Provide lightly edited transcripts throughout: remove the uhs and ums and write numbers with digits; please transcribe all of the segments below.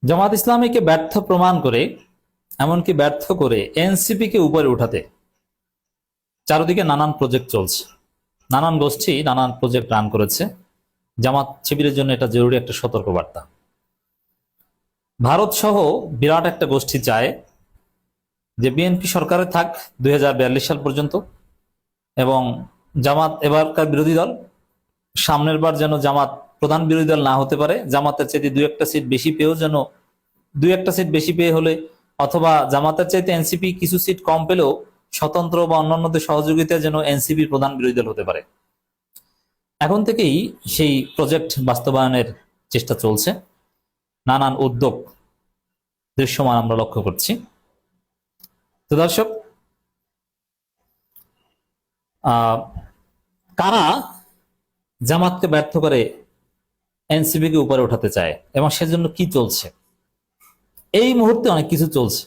জামাত ইসলামীকে ব্যর্থ প্রমাণ করে, এমনকি ব্যর্থ করে এনসিপি কে উপরে উঠাতে চারদিকে নানান প্রজেক্ট চলছে। নানান গোষ্ঠী নানান প্রজেক্ট রান করেছে। জামাত শিবিরের জন্য এটা জরুরি একটা সতর্কবার্তা। ভারত সহ বিরাট একটা গোষ্ঠী চায় যে বিএনপি সরকারে থাক 2042 সাল পর্যন্ত, এবং জামাত এবারকার বিরোধী দল, সামনের বার যেন জামাত প্রধান বিরোধী দল না হতে পারে। জামাতের চাইতে দুই একটা সিট বেশি পেয়েও যেন, দুই একটা সিট বেশি পেয়ে হলে, অথবা জামাতের চাইতে এনসিপি কিছু সিট কম পেলেও স্বতন্ত্র বা অন্যান্যদের সহযোগিতায় যেন এনসিপি প্রধান বিরোধী দল হতে পারে। এখন থেকেই সেই প্রজেক্ট বাস্তবায়নের চেষ্টা চলছে। নানান উদ্যোগ দৃশ্যমান আমরা লক্ষ্য করছি। তো দর্শক, কারা জামাতকে ব্যর্থ করে এনসিপি কে উপরে উঠাতে চায় এবং সেজন্য কি চলছে? এই মুহূর্তে অনেক কিছু চলছে।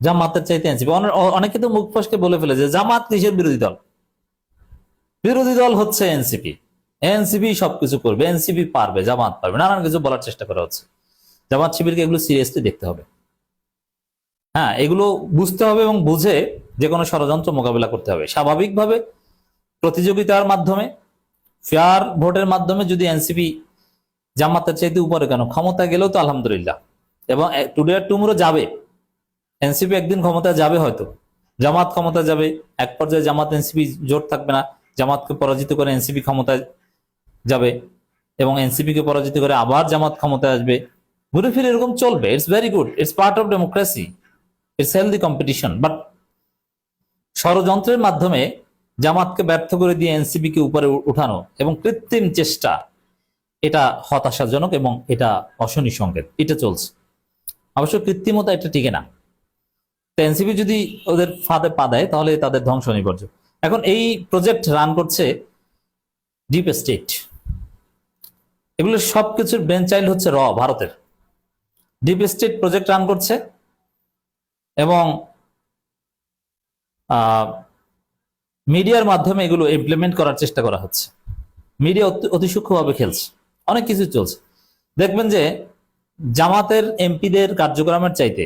জামাতের চাইতে এনসিপি, অনেকে তো মুখ ফসকে বলে ফেলে যে জামাত কিসের বিরোধী দল? বিরোধী দল হচ্ছে এনসিপি। এনসিপি সবকিছু করবে, এনসিপি পারবে, জামাত পারবে, নানান কিছু বলার চেষ্টা করা হচ্ছে। জামাত শিবিরকে এগুলো সিরিয়াসলি দেখতে হবে। হ্যাঁ, এগুলো বুঝতে হবে এবং বুঝে যে কোনো ষড়যন্ত্র মোকাবিলা করতে হবে। স্বাভাবিকভাবে প্রতিযোগিতার মাধ্যমে, ফেয়ার ভোটের মাধ্যমে যদি এনসিপি জামাতের চাইতে উপরে, কেন ক্ষমতা গেলেও তো আলহামদুলিল্লাহ, এবং টুডে আর টুমোরো যাবে। এনসিপি একদিন ক্ষমতা যাবে, হয়তো জামাত ক্ষমতা যাবে, এক পর্যায়ে জামাত এনসিপি জোট থাকবে না, জামাতকে পরাজিত করে এনসিপি ক্ষমতায় যাবে, এবং এনসিপি কে পরাজিত করে আবার জামাত ক্ষমতায় আসবে। ঘুরে ফিরে এরকম চলবে। It's very good, it's part of democracy, it's healthy competition. But ষড়যন্ত্রের মাধ্যমে জামাতকে ব্যর্থ করে দিয়ে এনসিপি কে উপরে উঠানো এবং কৃত্রিম চেষ্টা, এটা হতাশাজনক এবং এটা অশনি সংকেত। এটা চলছে। অবশ্য কৃত্রিমতা এটা টিকে না। এনসিপি যদি ওদের ফাঁদে পা দেয় তাহলে তাদের ধ্বংস অনিবার্য। এখন এই প্রজেক্ট রান করছে ডিপ স্টেট। এগুলো সবকিছুর ব্রেন চাইল্ড হচ্ছে ভারতের। ডিপ স্টেট প্রজেক্ট রান করছে এবং মিডিয়ার মাধ্যমে এগুলো ইমপ্লিমেন্ট করার চেষ্টা করা হচ্ছে। মিডিয়া অতি সূক্ষ্মভাবে খেলছে, অনেক কিছু চলছে। দেখবেন যে জামাতের এমপিদের কার্যক্রমের চাইতে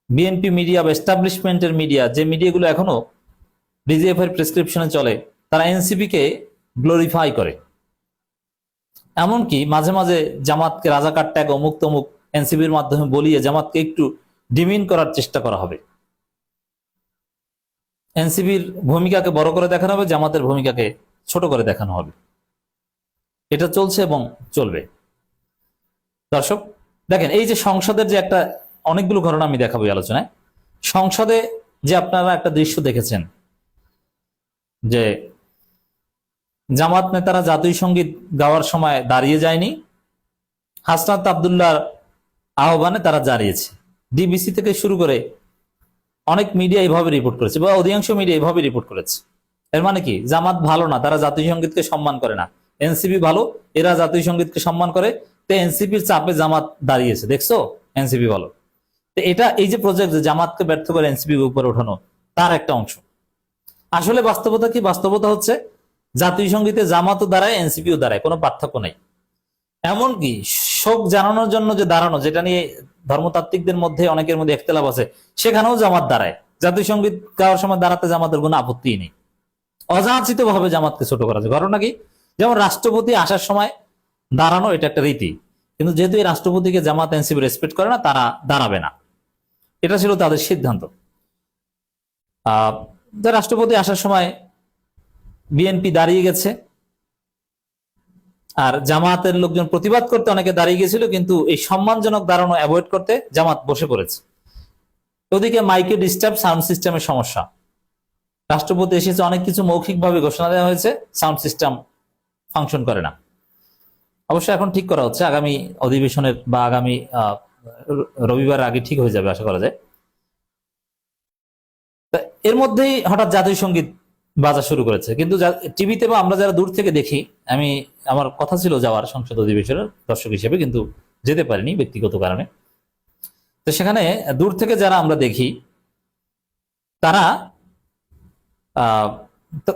বিএনপি মিডিয়া বা এস্টাবলিশমেন্টের মিডিয়া, যে মিডিয়াগুলো এখনো ডিজিএফ এর প্রেসক্রিপশনে চলে, তারা এনসিপি কে গ্লোরিফাই করে। এমনকি মাঝে মাঝে জামাতকে রাজাকার ট্যাগ অমুক তমুক এনসিপির মাধ্যমে বলিয়ে জামাতকে একটু ডিমিন করার চেষ্টা করা হবে। এনসিপির ভূমিকাকে বড় করে দেখানো হবে, জামাতের ভূমিকাকে ছোট করে দেখানো হবে। এটা চলছে এবং চলবে। দর্শক দেখেন, এই যে সংসদের যে একটা, অনেকগুলো ঘটনা আমি দেখাবো এই আলোচনায়। সংসদে যে আপনারা একটা দৃশ্য দেখেছেন যে জামাত নেতারা জাতীয় সঙ্গীত গাওয়ার সময় দাঁড়িয়ে যায়নি, হাসনাত আব্দুল্লাহর আহ্বানে তারা দাঁড়িয়েছে। ডিবিসি থেকে শুরু করে অনেক মিডিয়া এইভাবে রিপোর্ট করেছে, বা অধিকাংশ মিডিয়া এইভাবে রিপোর্ট করেছে। এর মানে কি? জামাত ভালো না, তারা জাতীয় সঙ্গীতকে সম্মান করে না। এনসিপি ভালো, এরা জাতীয় সঙ্গীতকে সম্মান করে। তো এনসিপির চাপে জামাত দাঁড়িয়েছে, দেখছো? এনসিপি ভালো। তো এটা, এই যে প্রজেক্ট যে জামাতকে ব্যর্থ করে এনসিপি উপরে ওঠানো, তার একটা অংশ। আসলে বাস্তবতা কি? বাস্তবতা হচ্ছে জাতীয় সঙ্গীতে জামাতও দাঁড়ায়, এনসিপিও দাঁড়ায়, কোনো পার্থক্য নাই। এমনকি শোক জানানোর জন্য যে দাঁড়ানো, যেটা নিয়ে ধর্মতাত্ত্বিকদের মধ্যে অনেকের মধ্যে ইখতিলাফ আছে, সেখানেও জামাত দাঁড়ায়। জাতীয় সঙ্গীত গাওয়ার সময় দাঁড়াতে জামাতের কোনো আপত্তি নেই। অযাচিত ভাবে জামাতকে ছোট করা যায়। ঘটনা কি? যেমন রাষ্ট্রপতি আসার সময় দাঁড়ানো, এটা একটা রীতি, কিন্তু যেহেতু এই রাষ্ট্রপতিকে জামাত এনসিপি রেসপেক্ট করে না, তারা দাঁড়াবে না। এটা ছিল তাদের সিদ্ধান্ত। রাষ্ট্রপতি আসার সময় বিএনপি দাঁড়িয়ে গেছে, আর জামাতের লোকজন প্রতিবাদ করতে অনেকে দাঁড়িয়ে গেছিল, কিন্তু এই সম্মানজনক দাঁড়ানো অ্যাভয়েড করতে জামাত বসে পড়েছে। ওদিকে মাইকে ডিস্টার্ব, সাউন্ড সিস্টেমের সমস্যা। রাষ্ট্রপতি এসেছে, অনেক কিছু মৌখিকভাবে ঘোষণা দেওয়া হয়েছে, সাউন্ড সিস্টেম ফাংশন করে না। অবশ্য এখন ঠিক করা হচ্ছে, আগামী অধিবেশনের বা আগামী রবিবার আগে ঠিক হয়ে যাবে আশা করা যায়। এর মধ্যেই হঠাৎ জাতীয় সঙ্গীত বাজা শুরু করেছে। কিন্তু টিভিতে বা আমরা যারা দূর থেকে দেখি, আমার কথা ছিল যাওয়ার সংসদ অধিবেশনের দর্শক হিসেবে, কিন্তু যেতে পারিনি ব্যক্তিগত কারণে। তো সেখানে দূর থেকে যারা আমরা দেখি, তারা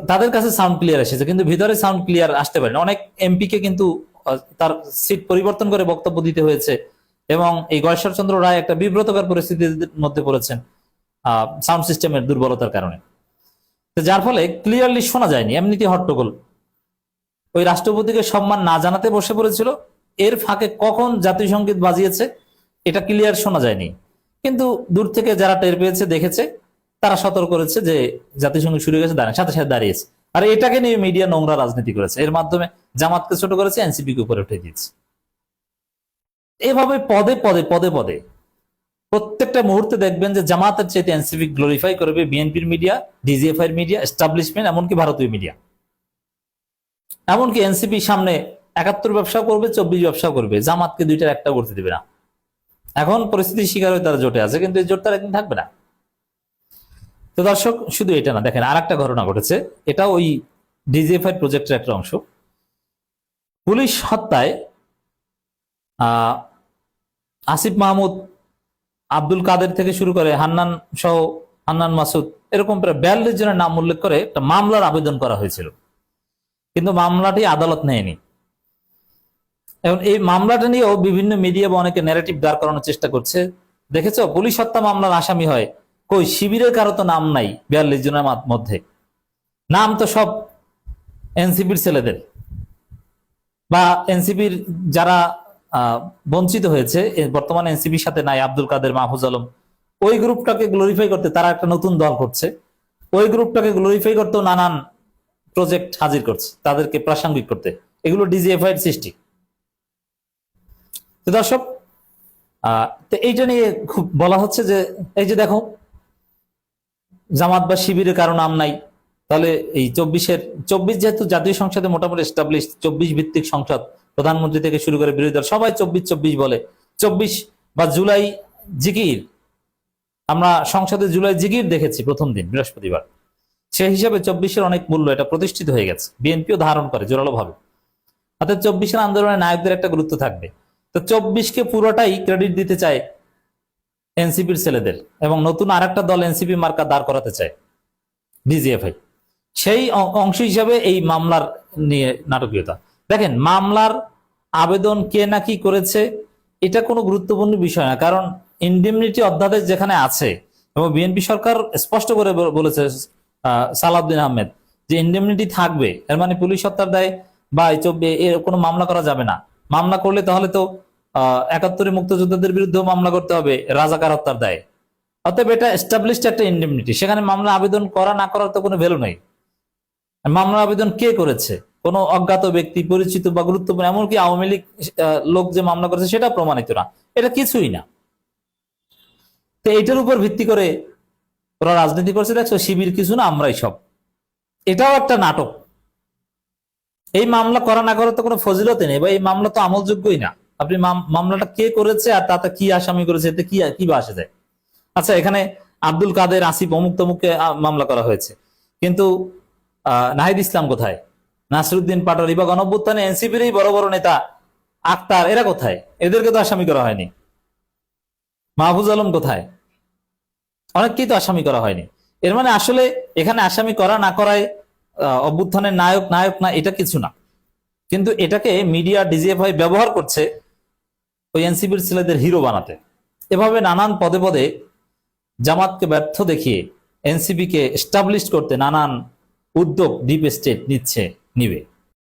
তাদের কাছে সাউন্ড ক্লিয়ার এসেছে, কিন্তু ভিতরে সাউন্ড ক্লিয়ার আসতে পারেনি। অনেক এমপি কে কিন্তু তার সিট পরিবর্তন করে বক্তব্য দিতে হয়েছে, এবং এই গয়েশ্বরচন্দ্র রায় একটা বিব্রতকর পরিস্থিতির মধ্যে পড়েছেন সাউন্ড সিস্টেমের দুর্বলতার কারণে। তো যার ফলে ক্লিয়ারলি শোনা যায়নি, এমনিতে হট্টগোল। ওই রাষ্ট্রপতিকে সম্মান না জানাতে বসে পড়েছিল, এর ফাঁকে কখন জাতীয় সঙ্গীত বাজিয়েছে এটা ক্লিয়ার শোনা যায়নি, কিন্তু দূর থেকে যারা টের পেয়েছে দেখেছে তারা সতর্ক করেছে যে জাতীয় সঙ্গীত শুরু হয়ে গেছে, দাঁড়ায় সাথে সাথে দাঁড়িয়েছে। আর এটাকে নিয়ে মিডিয়া নোংরা রাজনীতি করেছে, এর মাধ্যমে জামাতকে ছোট করেছে, এনসিপি কে উপরে উঠে দিয়েছে। এভাবে পদে পদে পদে পদে প্রত্যেকটা মুহূর্তে দেখবেন যে জামাতের চাইতে এনসিপি গ্লোরিফাই করবে বিএনপির মিডিয়া, ডিজিএফআই এর মিডিয়া, এস্টাবলিশমেন্ট, এমনকি ভারতীয় মিডিয়া। এমনকি এনসিপি সামনে 71 ব্যবসাও করবে, 24 ব্যবসাও করবে, জামাতকে দুইটার একটা করতে দেবে না। এখন পরিস্থিতির শিকার হয়ে তারা জোটে আছে, কিন্তু এই জোট তার একদিন থাকবে না। তো দর্শক, শুধু এটা না, দেখেন আর একটা ঘটনা ঘটেছে, এটা ওই ডিজিএফআই প্রজেক্টের একটা অংশ। পুলিশ হত্যায় আসিফ মাহমুদ, আব্দুল কাদের থেকে শুরু করে হান্নান সহ, হান্নান মাসুদ, এরকম প্রায় 42 জনের নাম উল্লেখ করে একটা মামলার আবেদন করা হয়েছিল, কিন্তু মামলাটি আদালত নেয়নি। এখন এই মামলাটা নিয়েও বিভিন্ন মিডিয়া বা অনেকে ন্যারেটিভ দাঁড় করানোর চেষ্টা করছে। দেখেছো, পুলিশ হত্যা মামলার আসামি হয় কই, শিবিরের কারো তো নাম নাই 42 জনের মধ্যে, নাম তো সব এনসিপির ছেলেদের বা এনসিপির যারা বঞ্চিত হয়েছে, বর্তমানে এনসিপির সাথে নাই, আব্দুল কাদের, মাহফুজ আলম, ওই গ্রুপটাকে গ্লোরিফাই করতে তারা একটা নতুন দল করছে, ওই গ্রুপটাকে গ্লোরিফাই করতেও নানান প্রজেক্ট হাজির করছে তাদেরকে প্রাসঙ্গিক করতে। এগুলো ডিজিএফআই এর সৃষ্টি। তো দর্শক, তো এইটা নিয়ে খুব বলা হচ্ছে যে এই যে দেখো, জামাত বা শিবিরের কারো নাম নাই, তাহলে এই 24 যেহেতু জাতীয় সংসদে মোটামুটি এস্টাবলিশ 24 ভিত্তিক সংসদ, প্রধানমন্ত্রী থেকে শুরু করে বিরোধী দল সবাই 24 বলে। 24 বা জুলাই জিকির, আমরা সংসদে জুলাই জিকির দেখেছি প্রথম দিন বৃহস্পতিবার, সেই হিসাবে 24 অনেক মূল্য, এটা প্রতিষ্ঠিত হয়ে গেছে, বিএনপিও ধারণ করে জোরালো ভাবে। অর্থাৎ 24 আন্দোলনের নায়কদের একটা গুরুত্ব থাকবে। তো 24 পুরোটাই ক্রেডিট দিতে চায় এনসিপির ছেলেদের, এবং নতুন আরেকটা দল এনসিপি মার্কা দাঁড় করাতে চায় ডিজিএফআই, সেই অংশ হিসাবে এই মামলার নিয়ে নাটকীয়তা। দেখেন, মামলার আবেদন কে না কি করেছে এটা কোনো গুরুত্বপূর্ণ বিষয় না, কারণ ইনডেমনিটি অধ্যাদেশ যেখানে আছে, এবং বিএনপি সরকার স্পষ্ট করে বলেছে, সালাউদ্দিন আহমেদ, যে ইনডেমনিটি থাকবে, এর মানে পুলিশ হত্যার দায় বা এর কোনো মামলা করা যাবে না। মামলা করলে তাহলে তো 71 মুক্তিযোদ্ধাদের বিরুদ্ধে মামলা করতে হবে রাজাকার হত্যার দায়ে। অতএব এটা এস্টাবলিশড একটা ইনডেমনিটি, সেখানে মামলা আবেদন করা না করার তো কোনো ভ্যালু নেই। মামলা আবেদন কে করেছে, কোনো অজ্ঞাত ব্যক্তি, পরিচিত বা গুরুত্বপূর্ণ, এমনকি আওয়ামী লীগ লোক যে মামলা করেছে সেটা প্রমাণিত না, এটা কিছুই না। তো এইটার উপর ভিত্তি করে ওরা রাজনীতি করছে, দেখছো শিবির কিছু না, আমরাই সব, এটাও একটা নাটক। এই মামলা করা না করার তো কোনো ফজিলতে নেই, বা এই মামলা তো আমলযোগ্যই না। আপনি মামলাটা কে করেছে আর তাতে কি আসামি করেছে, এতে কি বা আসে যায়। আচ্ছা, এখানে আব্দুল কাদের, আসিফ, অমুক তমুককে মামলা করা হয়েছে, কিন্তু নাহিদ ইসলাম কোথায়, নাসিরউদ্দিন পাটোয়ারি বা গণঅভ্যুত্থানে এনসিপির বড় বড় নেতা আক্তার, এরা কোথায়? এদেরকে তো আসামি করা হয়নি। মাহফুজ আলম কোথায়? অনেককেই তো আসামি করা হয়নি। এর মানে আসলে এখানে আসামি করা না করায় অভ্যুত্থানের নায়ক না, এটা কিছু না, কিন্তু এটাকে মিডিয়া, ডিজিএফআই ব্যবহার করছে ওই এনসিপির ছেলেদের হিরো বানাতে। এভাবে নানান পদে পদে জামাতকে ব্যর্থ দেখিয়ে এনসিপি কে এস্টাবলিশ করতে নানান উদ্যোগ ডিপ স্টেট নিবে।